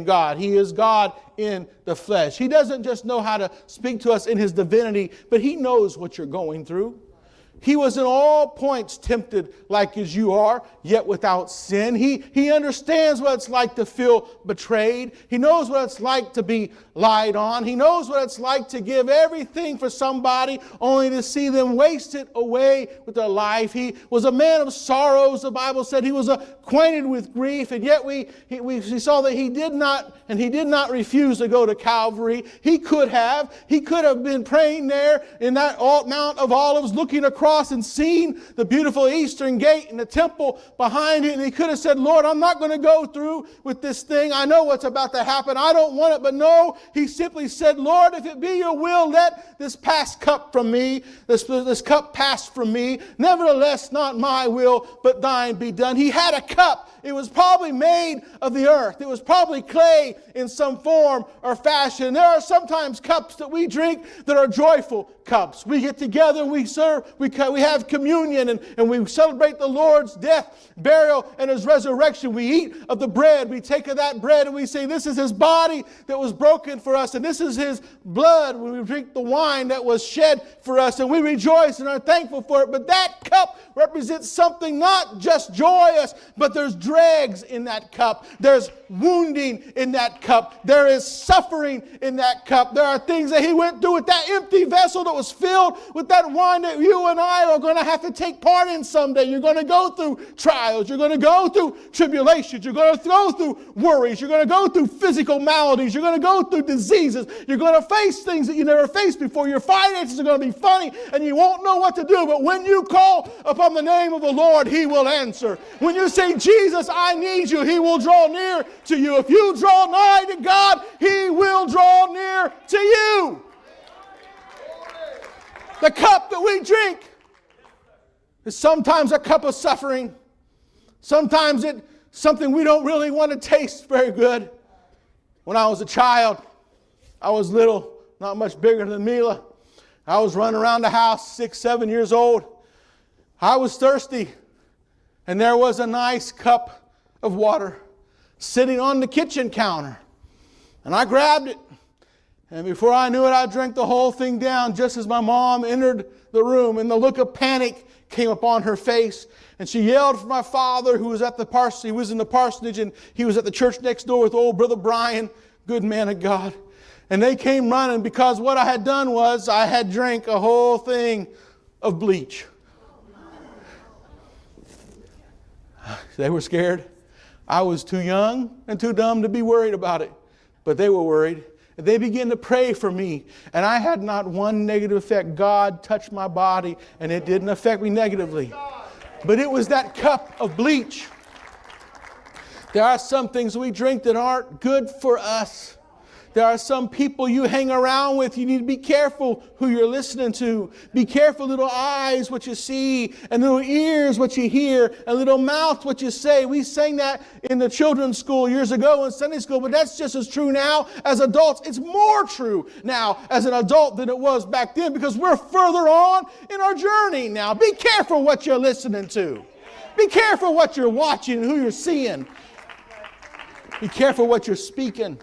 God. He is God in the flesh. He doesn't just know how to speak to us in His divinity, but He knows what you're going through. He was in all points tempted like as you are, yet without sin. He understands what it's like to feel betrayed. He knows what it's like to be lied on. He knows what it's like to give everything for somebody only to see them waste it away with their life. He was a man of sorrows. The Bible said He was acquainted with grief, and yet we saw that He did not refuse to go to Calvary. He could have been praying there in that Mount of Olives, looking across and seen the beautiful eastern gate and the temple behind it, and He could have said, Lord, I'm not going to go through with this thing. I know what's about to happen. I don't want it. But no, He simply said, Lord, if it be your will, let this cup from me, this cup pass from me. Nevertheless, not my will, but thine be done. He had a cup. It was probably made of the earth. It was probably clay in some form or fashion. There are sometimes cups that we drink that are joyful cups. We get together, we serve, we have communion, and we celebrate the Lord's death, burial, and His resurrection. We eat of the bread. We take of that bread and we say, this is His body that was broken for us, and this is His blood. When we drink the wine that was shed for us, and we rejoice and are thankful for it. But that cup represents something not just joyous, but there's dregs in that cup. There's wounding in that cup. There is suffering in that cup. There are things that He went through with that empty vessel that was filled with that wine that you and I are going to have to take part in someday. You're going to go through trials. You're going to go through tribulations. You're going to go through worries. You're going to go through physical maladies. You're going to go through diseases. You're going to face things that you never faced before. Your finances are going to be funny and you won't know what to do. But when you call upon the name of the Lord, He will answer. When you say, Jesus, I need you, He will draw near to you. If you draw nigh to God, He will draw near to you. The cup that we drink is sometimes a cup of suffering. Sometimes it's something we don't really want to taste very good. When I was a child, I was little, not much bigger than Mila. I was running around the house, 6, 7 years old. I was thirsty, and there was a nice cup of water sitting on the kitchen counter. And I grabbed it. And before I knew it, I drank the whole thing down just as my mom entered the room. And the look of panic came upon her face. And she yelled for my father, who was at the parsonage. He was in the parsonage, and he was at the church next door with old Brother Brian, good man of God. And they came running because what I had done was I had drank a whole thing of bleach. They were scared. I was too young and too dumb to be worried about it. But they were worried. They began to pray for me. And I had not one negative effect. God touched my body and it didn't affect me negatively. But it was that cup of bleach. There are some things we drink that aren't good for us. There are some people you hang around with. You need to be careful who you're listening to. Be careful, little eyes, what you see, and little ears, what you hear, and little mouth, what you say. We sang that in the children's school years ago in Sunday school, but that's just as true now as adults. It's more true now as an adult than it was back then because we're further on in our journey now. Be careful what you're listening to. Be careful what you're watching and who you're seeing. Be careful what you're speaking.